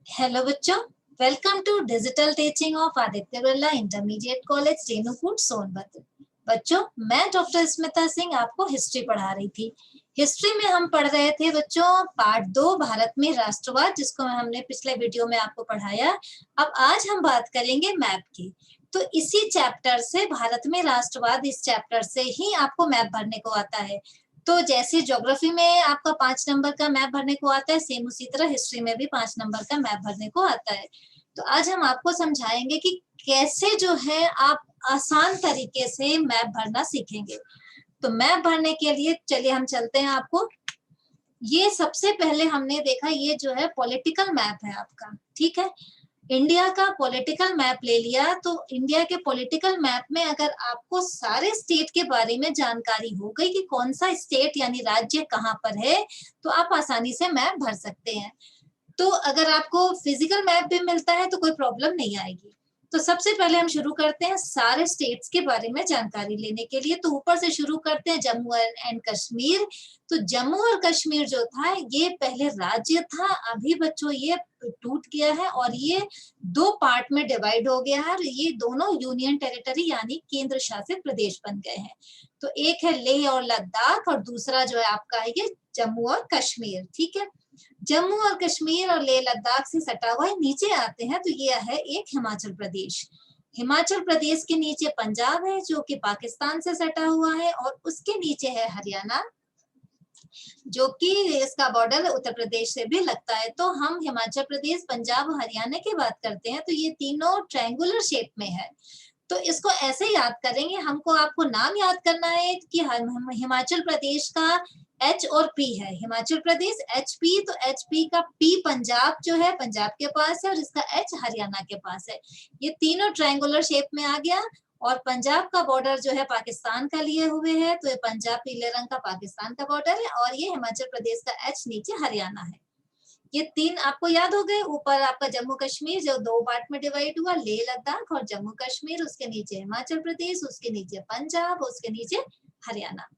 Hello बच्चों, welcome to digital teaching of Aditya Birla intermediate college Renukoot Sonbhadra. बच्चों, मैं डॉक्टर स्मिता सिंह आपको हिस्ट्री पढ़ा रही थी। हिस्ट्री में हम पढ़ रहे थे बच्चों पार्ट 2 भारत में राष्ट्रवाद, जिसको हमने पिछले वीडियो में आपको पढ़ाया। अब आज हम बात करेंगे मैप की। तो इसी चैप्टर से भारत में राष्ट्रवाद, इस चैप्टर से ही आपको मैप भरने को आता है। तो जैसे ज्योग्राफी में आपका 5 नंबर का मैप भरने को आता है, सेम उसी तरह हिस्ट्री में भी 5 नंबर का मैप भरने को आता है। तो आज हम आपको समझाएंगे कि कैसे जो है आप आसान तरीके से मैप भरना सीखेंगे। तो मैप भरने के लिए चलिए हम चलते हैं आपको। ये सबसे पहले हमने देखा, ये जो है पॉलिटिकल मैप है आपका, ठीक है। इंडिया का पॉलिटिकल मैप ले लिया। तो इंडिया के पॉलिटिकल मैप में अगर आपको सारे स्टेट के बारे में जानकारी हो गई कि कौन सा स्टेट यानी राज्य कहाँ पर है, तो आप आसानी से मैप भर सकते हैं। तो अगर आपको फिजिकल मैप भी मिलता है तो कोई प्रॉब्लम नहीं आएगी। तो सबसे पहले हम शुरू करते हैं सारे स्टेट्स के बारे में जानकारी लेने के लिए। तो ऊपर से शुरू करते हैं जम्मू एंड कश्मीर। तो जम्मू और कश्मीर जो था ये पहले राज्य था, अभी बच्चों ये टूट गया है और ये 2 पार्ट में डिवाइड हो गया है और ये दोनों यूनियन टेरिटरी यानी केंद्र शासित प्रदेश बन गए हैं। तो एक है लेह और लद्दाख और दूसरा जो है आपका है ये जम्मू और कश्मीर, ठीक है। जम्मू और कश्मीर और लेह लद्दाख से सटा हुआ है। नीचे आते हैं तो ये है एक हिमाचल प्रदेश। हिमाचल प्रदेश के नीचे पंजाब है जो कि पाकिस्तान से सटा हुआ है, और उसके नीचे है हरियाणा जो कि इसका बॉर्डर उत्तर प्रदेश से भी लगता है। तो हम हिमाचल प्रदेश, पंजाब और हरियाणा की बात करते हैं तो ये तीनों ट्रायंगुलर शेप में है। तो इसको ऐसे याद करेंगे, हमको आपको नाम याद करना है कि हिमाचल प्रदेश का एच और पी है। हिमाचल प्रदेश एच पी, तो एच पी का पी पंजाब जो है पंजाब के पास है और इसका एच हरियाणा के पास है। ये तीनों ट्रायंगुलर शेप में आ गया। और पंजाब का बॉर्डर जो है पाकिस्तान का लिए हुए है, तो ये पंजाब पीले रंग का पाकिस्तान का बॉर्डर है और ये हिमाचल प्रदेश का एच नीचे हरियाणा है। ये 3 आपको याद हो गए। ऊपर आपका जम्मू कश्मीर जो 2 पार्ट में डिवाइड हुआ, लेह लद्दाख और जम्मू कश्मीर, उसके नीचे हिमाचल प्रदेश, उसके नीचे पंजाब, उसके नीचे हरियाणा।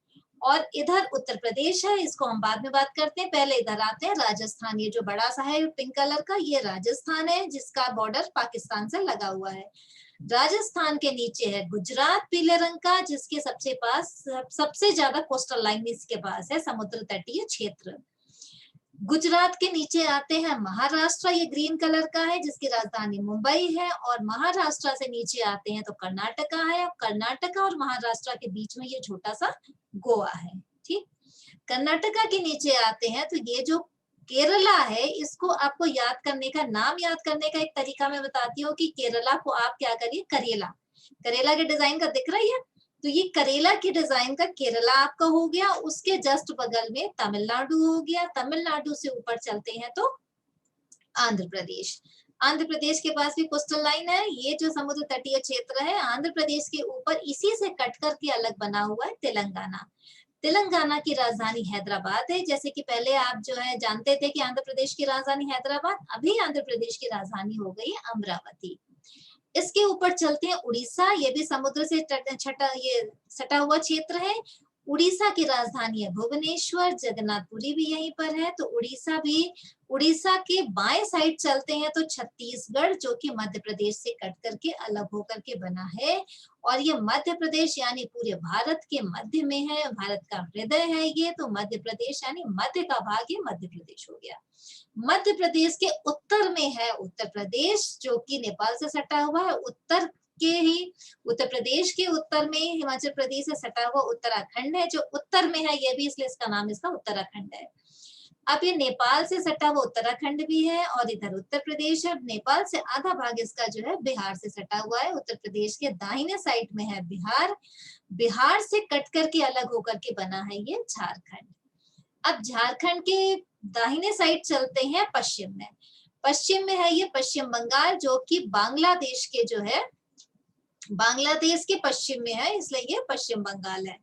और इधर उत्तर प्रदेश है, इसको हम बाद में बात करते हैं। पहले इधर आते हैं राजस्थान। ये जो बड़ा सा है पिंक कलर का, ये राजस्थान है जिसका बॉर्डर पाकिस्तान से लगा हुआ है। राजस्थान के नीचे है गुजरात पीले रंग का, जिसके सबसे ज्यादा कोस्टल लाइन इसके पास है, समुद्र तटीय क्षेत्र। गुजरात के नीचे आते हैं महाराष्ट्र, ये ग्रीन कलर का है जिसकी राजधानी मुंबई है। और महाराष्ट्र से नीचे आते हैं तो कर्नाटका है। कर्नाटका और महाराष्ट्र के बीच में ये छोटा सा गोवा है, ठीक। कर्नाटका के नीचे आते हैं तो ये जो केरला है, इसको आपको याद करने का, नाम याद करने का एक तरीका मैं बताती हूँ कि केरला को आप क्या करिए, करेला, करेला के डिजाइन का दिख रही है, तो ये करेला की डिजाइन का केरला आपका हो गया। उसके जस्ट बगल में तमिलनाडु हो गया। तमिलनाडु से ऊपर चलते हैं तो आंध्र प्रदेश। आंध्र प्रदेश के पास भी कोस्टल लाइन है। ये जो समुद्र तटीय क्षेत्र है, आंध्र प्रदेश के ऊपर इसी से कट करके अलग बना हुआ है तेलंगाना। तेलंगाना की राजधानी हैदराबाद है। जैसे कि पहले आप जो है जानते थे कि आंध्र प्रदेश की राजधानी हैदराबाद, अभी आंध्र प्रदेश की राजधानी हो गई है अमरावती। इसके ऊपर चलते हैं उड़ीसा। ये भी समुद्र से सटा हुआ क्षेत्र है। उड़ीसा की राजधानी है भुवनेश्वर। जगन्नाथपुरी भी यहीं पर है। तो उड़ीसा के बाएं साइड चलते हैं तो छत्तीसगढ़, जो कि मध्य प्रदेश से कट करके अलग होकर के बना है। और ये मध्य प्रदेश यानी पूरे भारत के मध्य में है, भारत का हृदय है ये। तो मध्य प्रदेश यानी मध्य का भाग, ये मध्य प्रदेश हो गया। मध्य प्रदेश के उत्तर में है उत्तर प्रदेश, जो कि नेपाल से सटा हुआ है। उत्तर प्रदेश के उत्तर में हिमाचल प्रदेश से सटा हुआ उत्तराखंड है, जो उत्तर में है, ये भी इसलिए इसका नाम इसका उत्तराखंड है। अब ये नेपाल से सटा हुआ उत्तराखंड भी है और इधर उत्तर प्रदेश है। नेपाल से आधा भाग इसका जो है बिहार से सटा हुआ है। उत्तर प्रदेश के दाहिने साइड में है बिहार। बिहार से कट करके अलग होकर के बना है ये झारखंड। अब झारखंड के दाहिने साइड चलते हैं पश्चिम में। पश्चिम में है ये पश्चिम बंगाल, जो कि बांग्लादेश के जो है, बांग्लादेश के पश्चिम में है, इसलिए ये पश्चिम बंगाल है।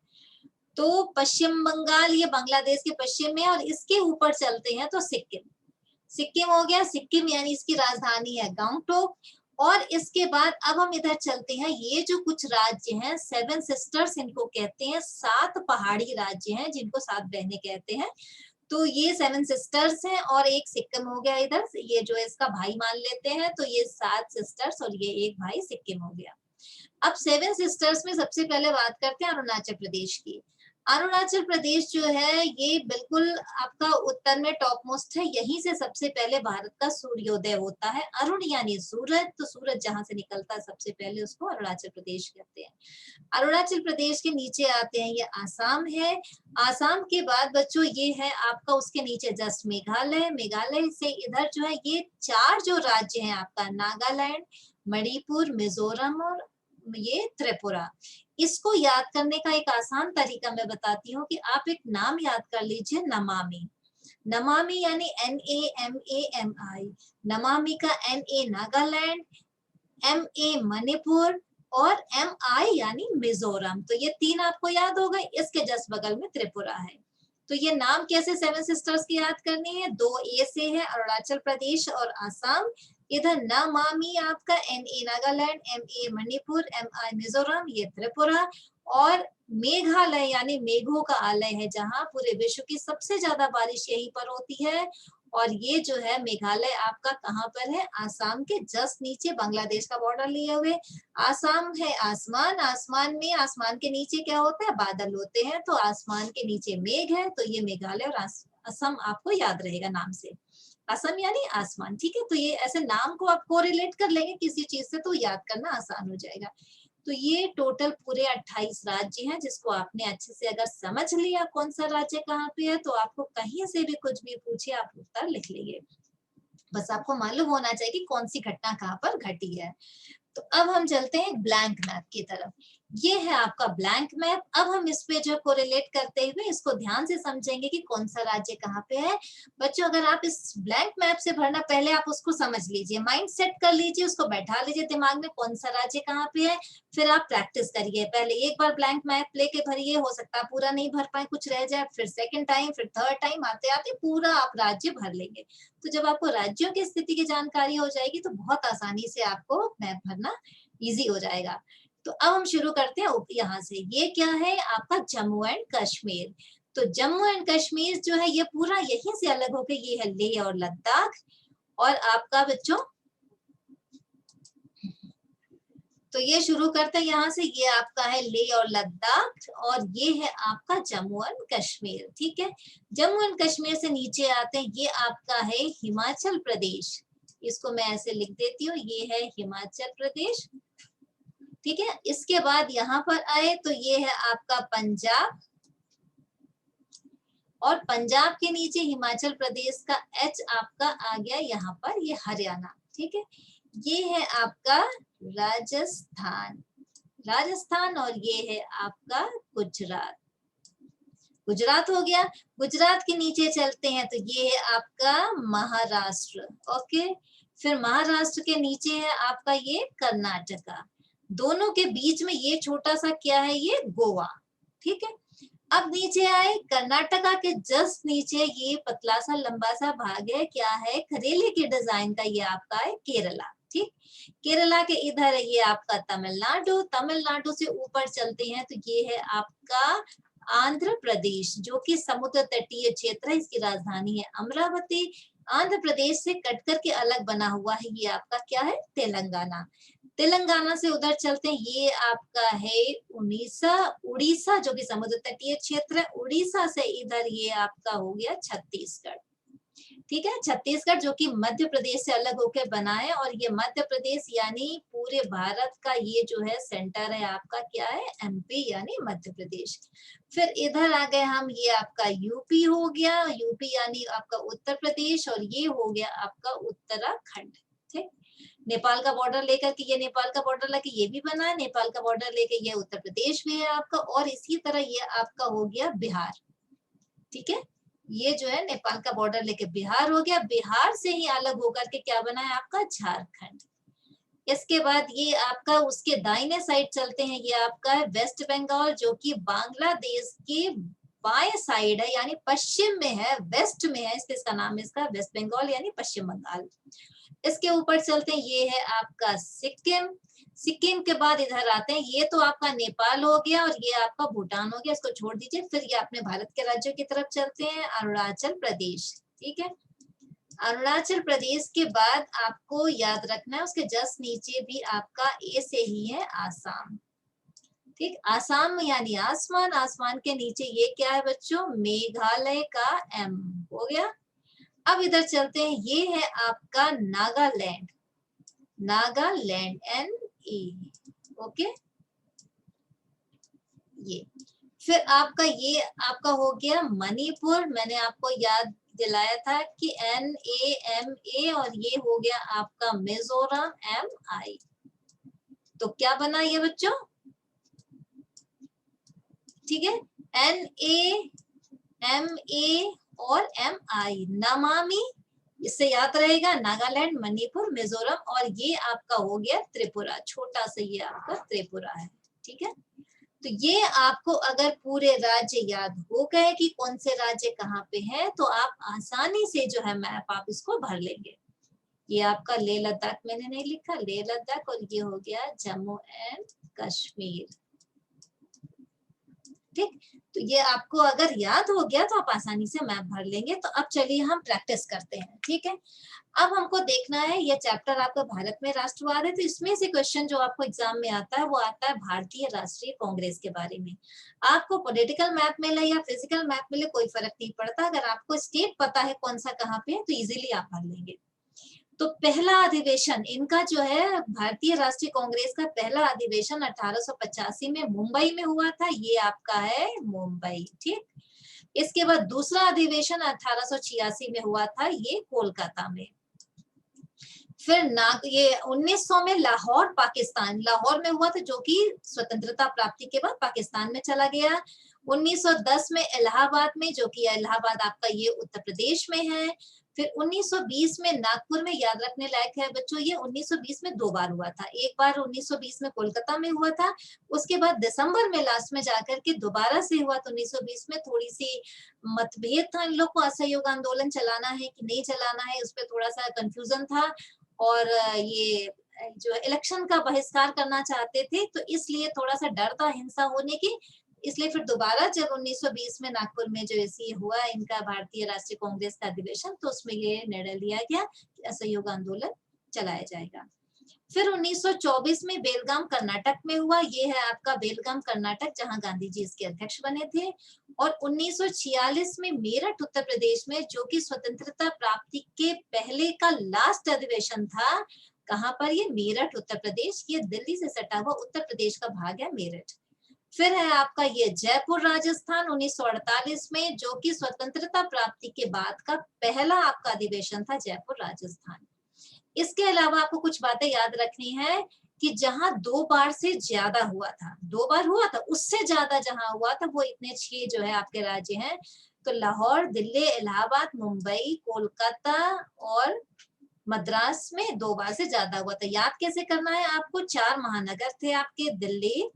तो पश्चिम बंगाल ये बांग्लादेश के पश्चिम में है। और इसके ऊपर चलते हैं तो सिक्किम। सिक्किम हो गया। सिक्किम यानी इसकी राजधानी है गांगटोक। और इसके बाद अब हम इधर चलते हैं, ये जो कुछ राज्य हैं 7 सिस्टर्स इनको कहते हैं, 7 पहाड़ी राज्य हैं जिनको 7 बहनें कहते हैं। तो तो ये 7 सिस्टर्स हैं और एक सिक्किम हो गया इधर, ये जो है इसका भाई मान लेते हैं, तो ये 7 सिस्टर्स और ये एक भाई सिक्किम हो गया। अब 7 सिस्टर्स में सबसे पहले बात करते हैं अरुणाचल प्रदेश की। अरुणाचल प्रदेश जो है ये बिल्कुल आपका उत्तर में टॉप मोस्ट है, यहीं से सबसे पहले भारत का सूर्योदय होता है। अरुण यानी सूरज, तो सूरज जहां से निकलता है सबसे पहले उसको अरुणाचल प्रदेश कहते हैं। अरुणाचल प्रदेश के नीचे आते हैं ये आसाम है। आसाम के बाद बच्चों ये है आपका उसके नीचे जस्ट मेघालय। मेघालय से इधर जो है ये 4 जो राज्य हैं आपका नागालैंड, मणिपुर, मिजोरम और ये त्रिपुरा। इसको याद करने का एक आसान तरीका मैं बताती हूँ कि आप एक नाम याद कर लीजिए, नमामि। नमामि यानी NAMAMI। नमामि का NA नागालैंड, MA मणिपुर और MI यानी मिजोरम। तो ये 3 आपको याद हो गए। इसके जस्ट बगल में त्रिपुरा है। तो ये नाम कैसे 7 सिस्टर्स की याद करनी है, 2 ए से है, अरुणाचल प्रदेश और आसाम। इधर नमामि आपका NA Nagaland, MA Manipur, MI Mizoram, ये त्रिपुरा। और मेघालय यानी मेघों का आलय है, जहां पूरे विश्व की सबसे ज्यादा बारिश यहीं पर होती है। और ये जो है मेघालय आपका कहाँ पर है, आसाम के जस्ट नीचे, बांग्लादेश का बॉर्डर लिए हुए। आसाम है आसमान, आसमान में आसमान के नीचे क्या होता है, बादल होते हैं, तो आसमान के नीचे मेघ है, तो ये मेघालय और असम आपको याद रहेगा नाम से। असम यानी आसमान, ठीक है। तो ये ऐसे नाम को आप कोरिलेट कर लेंगे किसी चीज से तो याद करना आसान हो जाएगा। तो ये टोटल पूरे 28 राज्य हैं, जिसको आपने अच्छे से अगर समझ लिया कौन सा राज्य कहाँ पे है, तो आपको कहीं से भी कुछ भी पूछे आप उत्तर लिख लेंगे। बस आपको मालूम होना चाहिए कि कौन सी घटना कहाँ पर घटी है। तो अब हम चलते हैं ब्लैंक मैप की तरफ। ये है आपका ब्लैंक मैप। अब हम इस पे जो कोरिलेट करते हुए इसको ध्यान से समझेंगे कि कौन सा राज्य कहाँ पे है। बच्चों अगर आप इस ब्लैंक मैप से भरना, पहले आप उसको समझ लीजिए, माइंड सेट कर लीजिए, उसको बैठा लीजिए दिमाग में कौन सा राज्य कहाँ पे है। फिर आप प्रैक्टिस करिए, पहले एक बार ब्लैंक मैप लेके भरिए, हो सकता है पूरा नहीं भर पाए, कुछ रह जाए, फिर सेकेंड टाइम, फिर थर्ड टाइम, आते आते पूरा आप राज्य भर लेंगे। तो जब आपको राज्यों की स्थिति की जानकारी हो जाएगी तो बहुत आसानी से आपको मैप भरना इजी हो जाएगा। तो अब हम शुरू करते हैं यहाँ से। ये क्या है आपका जम्मू एंड कश्मीर। तो जम्मू एंड कश्मीर जो है ये पूरा यहीं से अलग होकर ये है लेह और लद्दाख। और आपका बच्चों तो ये शुरू करते हैं यहाँ से, ये आपका है लेह और लद्दाख और ये है आपका जम्मू एंड कश्मीर, ठीक है। जम्मू एंड कश्मीर से नीचे आते हैं, ये आपका है हिमाचल प्रदेश। इसको मैं ऐसे लिख देती हूँ, ये है हिमाचल प्रदेश, ठीक है। इसके बाद यहाँ पर आए तो ये है आपका पंजाब और पंजाब के नीचे हिमाचल प्रदेश का H आपका आ गया यहाँ पर, ये हरियाणा, ठीक है। ये है आपका राजस्थान, राजस्थान और ये है आपका गुजरात, गुजरात हो गया। गुजरात के नीचे चलते हैं तो ये है आपका महाराष्ट्र, ओके। फिर महाराष्ट्र के नीचे है आपका ये कर्नाटका, दोनों के बीच में ये छोटा सा क्या है, ये गोवा, ठीक है। अब नीचे आए, कर्नाटका के जस्ट नीचे ये पतला सा लंबा सा भाग है, क्या है, करेले के डिजाइन का, ये आपका है केरला, ठीक। केरला के इधर है ये आपका तमिलनाडु, तमिलनाडु से ऊपर चलते हैं तो ये है आपका आंध्र प्रदेश, जो कि समुद्र तटीय क्षेत्र है, इसकी राजधानी है अमरावती। आंध्र प्रदेश से कट करके अलग बना हुआ है ये आपका क्या है, तेलंगाना। तेलंगाना से उधर चलते हैं, ये आपका है उड़ीसा, उड़ीसा जो कि समुद्र तटीय क्षेत्र है। उड़ीसा से इधर ये आपका हो गया छत्तीसगढ़, ठीक है। छत्तीसगढ़ जो कि मध्य प्रदेश से अलग होकर बना है और ये मध्य प्रदेश यानी पूरे भारत का ये जो है सेंटर है आपका क्या है, MP यानी मध्य प्रदेश। फिर इधर आ गए हम, ये आपका यूपी हो गया, यूपी यानी आपका उत्तर प्रदेश और ये हो गया आपका उत्तराखंड, ठीक। नेपाल का बॉर्डर लेकर के, ये नेपाल का बॉर्डर लेके ये भी बना है, नेपाल का बॉर्डर लेके ये उत्तर प्रदेश भी है आपका, और इसी तरह ये आपका हो गया बिहार, ठीक है। ये जो है नेपाल का बॉर्डर लेके बिहार हो गया, बिहार से ही अलग होकर के क्या बना है आपका झारखंड। इसके बाद ये आपका उसके दाहिने साइड चलते हैं, ये आपका है वेस्ट बंगाल, जो कि बांग्लादेश के बाय साइड है यानी पश्चिम में है, वेस्ट में है, इसका नाम है इसका वेस्ट बंगाल यानी पश्चिम बंगाल। इसके ऊपर चलते हैं, ये है आपका सिक्किम। सिक्किम के बाद इधर आते हैं, ये तो आपका नेपाल हो गया और ये आपका भूटान हो गया, इसको छोड़ दीजिए। फिर ये अपने भारत के राज्यों की तरफ चलते हैं, अरुणाचल प्रदेश। ठीक है, अरुणाचल प्रदेश के बाद आपको याद रखना है उसके जस्ट नीचे भी आपका ए से ही है आसाम। ठीक, आसाम यानी आसमान, आसमान के नीचे ये क्या है बच्चों, मेघालय का एम हो गया। अब इधर चलते हैं, ये है आपका नागालैंड, नागालैंड NE। ओके, ये फिर आपका ये आपका हो गया मणिपुर। मैंने आपको याद दिलाया था कि NAMA, और ये हो गया आपका मिजोरम MI। तो क्या बना ये बच्चों, ठीक है, NAMA और MI, नमामि, इससे याद रहेगा, नागालैंड, मणिपुर, मिजोरम, और ये आपका हो गया त्रिपुरा, छोटा सा ये आपका त्रिपुरा है। ठीक है, तो ये आपको अगर पूरे राज्य याद हो गए कि कौन से राज्य कहाँ पे हैं, तो आप आसानी से जो है मैप आप इसको भर लेंगे। ये आपका लेह लद्दाख मैंने नहीं लिखा, लेह लद्दाख, और ये हो गया जम्मू एंड कश्मीर। ठीक, तो ये आपको अगर याद हो गया तो आप आसानी से मैप भर लेंगे। तो अब चलिए हम प्रैक्टिस करते हैं। ठीक है, अब हमको देखना है, ये चैप्टर आपका भारत में राष्ट्रवाद है, तो इसमें से क्वेश्चन जो आपको एग्जाम में आता है वो आता है भारतीय राष्ट्रीय कांग्रेस के बारे में। आपको पॉलिटिकल मैप मिले या फिजिकल मैप मिले कोई फर्क नहीं पड़ता, अगर आपको स्टेट पता है कौन सा कहाँ पे है तो इजीली आप भर लेंगे। तो पहला अधिवेशन इनका जो है, भारतीय राष्ट्रीय कांग्रेस का पहला अधिवेशन 1885 में मुंबई में हुआ था, ये आपका है मुंबई। ठीक, इसके बाद दूसरा अधिवेशन 1886 में हुआ था, ये कोलकाता में। फिर ये 1900 में लाहौर, पाकिस्तान, लाहौर में हुआ था, जो कि स्वतंत्रता प्राप्ति के बाद पाकिस्तान में चला गया। 1910 में इलाहाबाद में, जो कि इलाहाबाद आपका ये उत्तर प्रदेश में है। फिर 1920 में नागपुर में, याद रखने लायक है बच्चों, ये 1920 में 2 बार हुआ था, एक बार 1920 में कोलकाता में हुआ था, उसके बाद दिसंबर में लास्ट में जाकर के दोबारा से हुआ। तो 1920 में थोड़ी सी मतभेद था इन लोग को, असहयोग आंदोलन चलाना है कि नहीं चलाना है, उस पर थोड़ा सा कंफ्यूजन था, और ये जो इलेक्शन का बहिष्कार करना चाहते थे, तो इसलिए थोड़ा सा डर था हिंसा होने की। इसलिए फिर दोबारा जब 1920 में नागपुर में जो ऐसी हुआ इनका भारतीय राष्ट्रीय कांग्रेस का अधिवेशन, तो उसमें ये निर्णय लिया गया कि असहयोग आंदोलन चलाया जाएगा। फिर 1924 में बेलगाम कर्नाटक में हुआ, ये है आपका बेलगाम कर्नाटक, जहां गांधी जी इसके अध्यक्ष बने थे। और 1946 में मेरठ उत्तर प्रदेश में, जो कि स्वतंत्रता प्राप्ति के पहले का लास्ट अधिवेशन था, कहां पर, ये मेरठ उत्तर प्रदेश, ये दिल्ली से सटा हुआ उत्तर प्रदेश का भाग है मेरठ। फिर है आपका ये जयपुर राजस्थान 1948 में, जो कि स्वतंत्रता प्राप्ति के बाद का पहला आपका अधिवेशन था, जयपुर राजस्थान। इसके अलावा आपको कुछ बातें याद रखनी है कि जहां 2 बार से ज्यादा हुआ था, 2 बार हुआ था, उससे ज्यादा जहां हुआ था वो इतने 6 जो है आपके राज्य हैं। तो लाहौर, दिल्ली, इलाहाबाद, मुंबई, कोलकाता और मद्रास में 2 बार से ज्यादा हुआ था। याद कैसे करना है आपको, 4 महानगर थे आपके, दिल्ली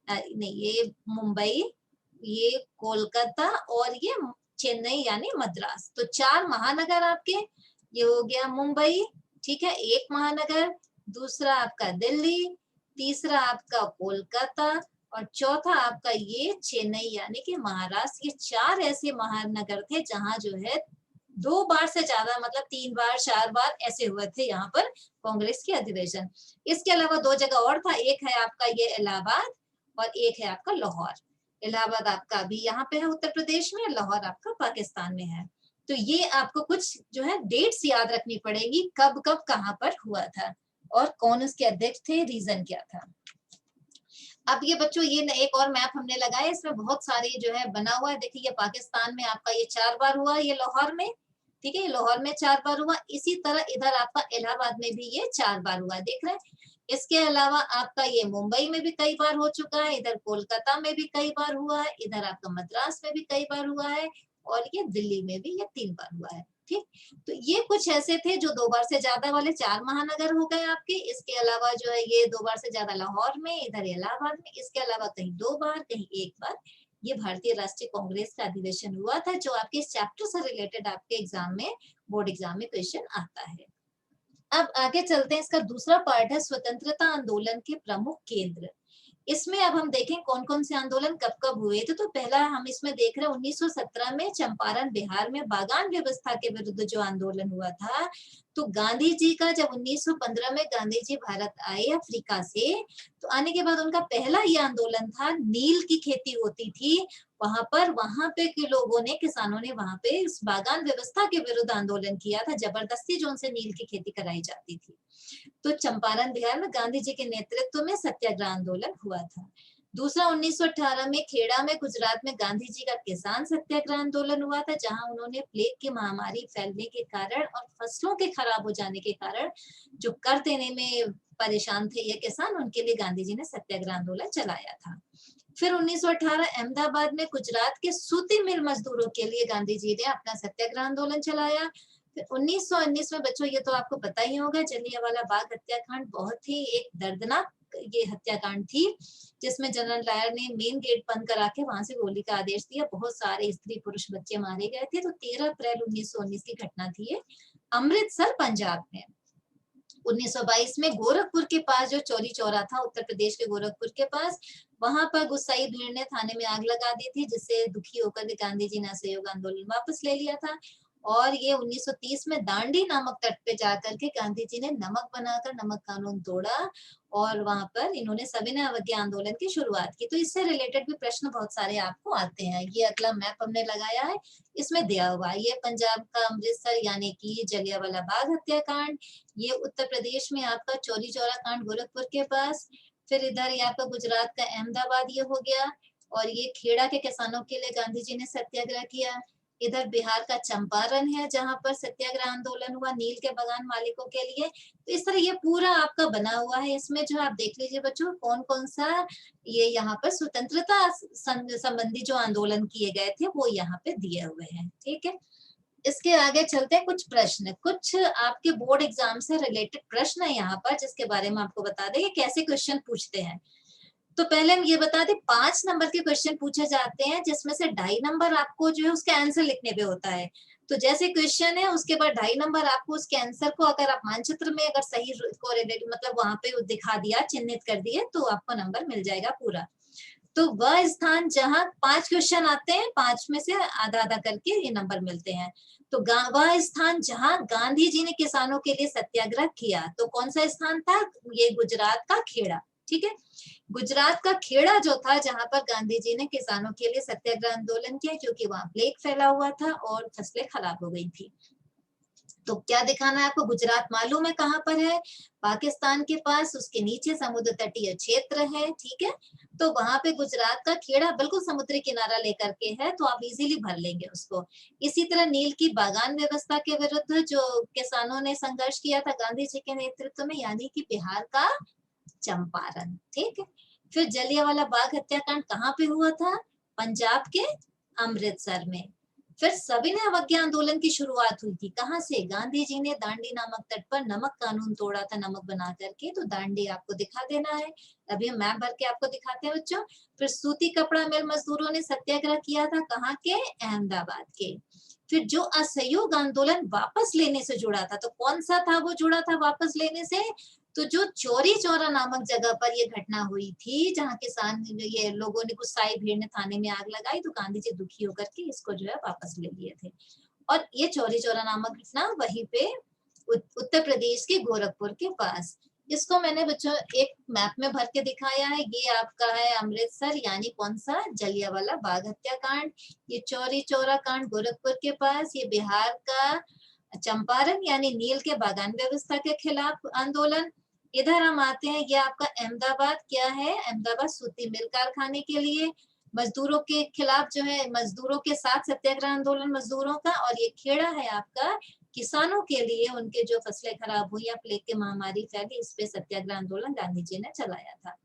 नहीं, ये मुंबई, ये कोलकाता और ये चेन्नई यानी मद्रास। तो 4 महानगर आपके, ये हो गया मुंबई, ठीक है, 1 महानगर, दूसरा आपका दिल्ली, तीसरा आपका कोलकाता, और चौथा आपका ये चेन्नई यानी कि महाराष्ट्र। ये 4 ऐसे महानगर थे जहां जो है 2 बार से ज्यादा, मतलब 3 बार 4 बार ऐसे हुए थे यहाँ पर कांग्रेस के अधिवेशन। इसके अलावा 2 जगह और था, एक है आपका ये इलाहाबाद और एक है आपका लाहौर। इलाहाबाद आपका अभी यहाँ पे है उत्तर प्रदेश में, लाहौर आपका पाकिस्तान में है। तो ये आपको कुछ जो है डेट्स याद रखनी पड़ेगी, कब कब कहाँ पर हुआ था और कौन उसके अध्यक्ष थे, रीजन क्या था। अब ये बच्चों ये एक और मैप हमने लगाया, इसमें बहुत सारे जो है बना हुआ है। देखिए ये पाकिस्तान में आपका ये 4 बार हुआ, ये लाहौर में, ठीक है, लाहौर में 4 बार हुआ। इसी तरह इधर आपका इलाहाबाद में भी ये 4 बार हुआ, देख रहे हैं। इसके अलावा आपका ये मुंबई में भी कई बार हो चुका है, इधर कोलकाता में भी कई बार हुआ है, इधर आपका मद्रास में भी कई बार हुआ है, और ये दिल्ली में भी ये 3 बार हुआ है। ठीक, तो ये कुछ ऐसे थे जो 2 बार से ज्यादा वाले 4 महानगर हो गए आपके। इसके अलावा जो है ये 2 बार से ज्यादा लाहौर में, इधर इलाहाबाद में, इसके अलावा कहीं 2 बार, कहीं 1 बार, ये भारतीय राष्ट्रीय कांग्रेस का अधिवेशन हुआ था, जो आपके इस चैप्टर से रिलेटेड आपके एग्जाम में, बोर्ड एग्जाम में क्वेश्चन आता है। अब आगे चलते हैं, इसका दूसरा पार्ट है स्वतंत्रता आंदोलन के प्रमुख केंद्र। इसमें अब हम देखें कौन कौन से आंदोलन कब कब हुए थे। तो पहला हम इसमें देख रहे हैं 1917 में चंपारण बिहार में बागान व्यवस्था के विरुद्ध जो आंदोलन हुआ था। तो गांधी जी का जब 1915 में गांधी जी भारत आए अफ्रीका से, तो आने के बाद उनका पहला ये आंदोलन था। नील की खेती होती थी वहां पे के लोगों ने, किसानों ने वहां पे इस बागान व्यवस्था के विरुद्ध आंदोलन किया था। जबरदस्ती जो उनसे नील की खेती कराई जाती थी। तो चंपारण बिहार में गांधी जी के नेतृत्व में सत्याग्रह आंदोलन हुआ था। दूसरा 1918 में खेड़ा में गुजरात में गांधी जी का किसान सत्याग्रह आंदोलन हुआ था, जहां उन्होंने प्लेग की महामारी फैलने के कारण और फसलों के खराब हो जाने के कारण जो कर देने में परेशान थे ये किसान, उनके लिए गांधी जी ने सत्याग्रह आंदोलन चलाया था। फिर 1918 अहमदाबाद में गुजरात के सूती मिल मजदूरों के लिए गांधी जी ने अपना सत्याग्रह आंदोलन चलाया। 1919 में बच्चों, ये तो आपको पता ही होगा, जलियांवाला बाग हत्याकांड बहुत ही एक दर्दनाक ये हत्याकांड थी, जिसमें जनरल डायर ने मेन गेट बंद करा के वहां से गोली का आदेश दिया। बहुत सारे स्त्री पुरुष बच्चे मारे गए थे। तो 13 अप्रैल 1919 की घटना थी ये, अमृतसर पंजाब में। 1922 में गोरखपुर के पास जो चौरी चौरा था, उत्तर प्रदेश के गोरखपुर के पास, वहां पर गुस्साई भीड़ ने थाने में आग लगा दी थी, जिससे दुखी होकर के गांधी जी ने असहयोग आंदोलन वापस ले लिया था। और ये 1930 में दांडी नामक तट पे जाकर के गांधी जी ने नमक बनाकर नमक कानून तोड़ा, और वहां पर इन्होंने सविनय अवज्ञा आंदोलन की शुरुआत की। तो इससे रिलेटेड भी प्रश्न बहुत सारे आपको आते हैं। ये अगला मैप हमने लगाया है, इसमें दिया हुआ है ये पंजाब का अमृतसर यानी कि जलियांवाला बाग हत्याकांड, ये उत्तर प्रदेश में आपका चौरी चौरा कांड गोरखपुर के पास, फिर इधर ये आपका गुजरात का अहमदाबाद ये हो गया, और ये खेड़ा के किसानों के लिए गांधी जी ने सत्याग्रह किया। इधर बिहार का चंपारण है, जहां पर सत्याग्रह आंदोलन हुआ नील के बागान मालिकों के लिए। तो इस तरह ये पूरा आपका बना हुआ है। इसमें जो आप देख लीजिए बच्चों, कौन कौन सा ये यहाँ पर स्वतंत्रता संबंधी जो आंदोलन किए गए थे वो यहाँ पे दिए हुए हैं। ठीक है, इसके आगे चलते हैं। कुछ प्रश्न, कुछ आपके बोर्ड एग्जाम से रिलेटेड प्रश्न है यहाँ पर, जिसके बारे में आपको बता दें कैसे क्वेश्चन पूछते हैं। तो पहले हम ये बता दें, 5 नंबर के क्वेश्चन पूछे जाते हैं, जिसमें से 2.5 नंबर आपको जो है उसका आंसर लिखने पे होता है। तो जैसे क्वेश्चन है उसके बाद 2.5 नंबर आपको उसके आंसर को, अगर आप मानचित्र में अगर सही कोरिलेट मतलब वहां पे दिखा दिया, चिन्हित कर दिए, तो आपको नंबर मिल जाएगा पूरा। तो वह स्थान जहां 5 क्वेश्चन आते हैं, 5 में से आधा आधा करके ये नंबर मिलते हैं। तो वह स्थान जहां गांधी जी ने किसानों के लिए सत्याग्रह किया, तो कौन सा स्थान था? ये गुजरात का खेड़ा। ठीक है, गुजरात का खेड़ा जो था, जहां पर गांधी जी ने किसानों के लिए सत्याग्रह आंदोलन किया, क्योंकि वहां प्लेग फैला हुआ था और फसलें खराब हो गई थी। तो क्या दिखाना है आपको? गुजरात मालूम है कहाँ पर है? पाकिस्तान के पास, उसके नीचे समुद्र तटीय क्षेत्र है। ठीक है, तो वहां पे गुजरात का खेड़ा बिल्कुल समुद्री किनारा लेकर के है, तो आप इजीली भर लेंगे उसको। इसी तरह नील की बागान व्यवस्था के विरुद्ध जो किसानों ने संघर्ष किया था गांधी जी के नेतृत्व में, यानी कि बिहार का चंपारण। ठीक है, फिर जलियांवाला बाग हत्याकांड कहाँ पे हुआ था? पंजाब के अमृतसर में। फिर सविनय अवज्ञा आंदोलन की शुरुआत हुई थी कहाँ से? गांधी जी ने दांडी नामक तट पर नमक कानून तोड़ा था, नमक बना करके। तो दांडी आपको दिखा देना है, अभी हम मैप भर के आपको दिखाते हैं बच्चों। फिर सूती कपड़ा मिल मजदूरों ने सत्याग्रह किया था कहाँ के? अहमदाबाद के। फिर जो असहयोग आंदोलन वापस लेने से जुड़ा था, तो कौन सा था वो जुड़ा था वापस लेने से? तो जो चौरी चौरा नामक जगह पर ये घटना हुई थी, जहाँ किसान ये लोगों ने, गुस्साई भीड़ ने थाने में आग लगाई, तो गांधी जी दुखी होकर के इसको जो है वापस ले लिए थे। और ये चौरी चौरा नामक घटना वहीं पे उत्तर प्रदेश के गोरखपुर के पास। इसको मैंने बच्चों एक मैप में भर के दिखाया है। ये आपका है अमृतसर, यानी कौन सा? जलियांवाला बाग हत्याकांड। ये चौरी चौरा कांड गोरखपुर के पास। ये बिहार का चंपारण यानी नील के बागान व्यवस्था के खिलाफ आंदोलन। इधर हम आते हैं, ये आपका अहमदाबाद क्या है? अहमदाबाद सूती मिल कारखाने के लिए मजदूरों के खिलाफ जो है, मजदूरों के साथ सत्याग्रह आंदोलन मजदूरों का। और ये खेड़ा है आपका किसानों के लिए, उनके जो फसलें खराब हुई या प्लेग की महामारी फैली, इस पे सत्याग्रह आंदोलन गांधी जी ने चलाया था।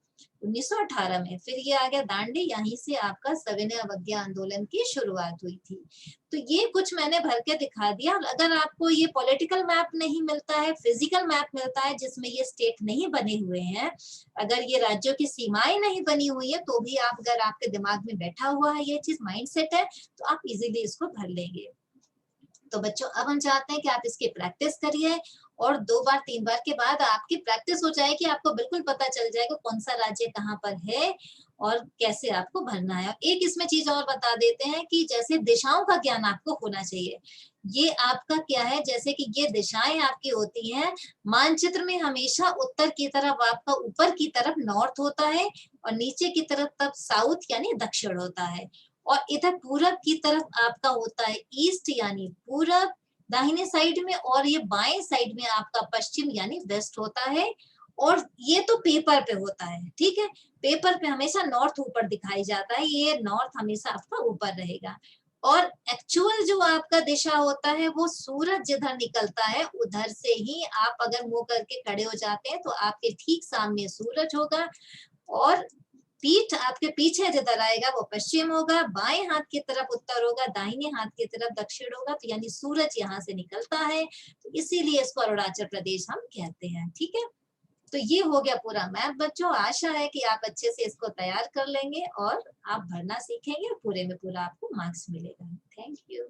1918 में। फिर ये आ गया दांडी, यहीं से आपका सविनय अवज्ञा आंदोलन की शुरुआत हुई थी। तो ये कुछ मैंने भर के दिखा दिया। अगर आपको ये पॉलिटिकल मैप नहीं मिलता है, फिजिकल मैप मिलता है जिसमें ये स्टेट नहीं बने हुए हैं, अगर ये राज्यों की सीमाएं नहीं बनी हुई है, तो भी आप, अगर आपके दिमाग में बैठा हुआ है ये चीज, माइंडसेट है, तो आप इजीली इसको भर लेंगे। तो बच्चों अब हम चाहते हैं कि आप इसकी प्रैक्टिस करिए, और 2 बार 3 बार के बाद आपकी प्रैक्टिस हो जाएगी, आपको बिल्कुल पता चल जाएगा कौन सा राज्य कहाँ पर है और कैसे आपको भरना है। एक इसमें चीज और बता देते हैं कि जैसे दिशाओं का ज्ञान आपको होना चाहिए। ये आपका क्या है, जैसे कि ये दिशाएं आपकी होती हैं, मानचित्र में हमेशा उत्तर की तरफ आपका, ऊपर की तरफ नॉर्थ होता है और नीचे की तरफ तब साउथ यानी दक्षिण होता है, और इधर पूरब की तरफ आपका होता है ईस्ट यानी पूरब दाहिने साइड में, और ये बाएं साइड में आपका पश्चिम यानी वेस्ट होता है। और ये तो पेपर पे होता है, ठीक है, पेपर पे हमेशा नॉर्थ ऊपर दिखाई जाता है, ये नॉर्थ हमेशा आपका ऊपर रहेगा। और एक्चुअल जो आपका दिशा होता है वो सूरज जिधर निकलता है उधर से ही आप अगर मुंह करके खड़े हो जाते हैं तो आपके ठीक सामने सूरज होगा, और पीठ आपके पीछे जिधर आएगा वो पश्चिम होगा, बाएं हाथ की तरफ उत्तर होगा, दाहिने हाथ की तरफ दक्षिण होगा। तो यानी सूरज यहाँ से निकलता है, तो इसीलिए इसको अरुणाचल प्रदेश हम कहते हैं, ठीक है। तो ये हो गया पूरा मैप बच्चों। आशा है कि आप अच्छे से इसको तैयार कर लेंगे और आप भरना सीखेंगे और पूरे में पूरा आपको मार्क्स मिलेगा। Thank you.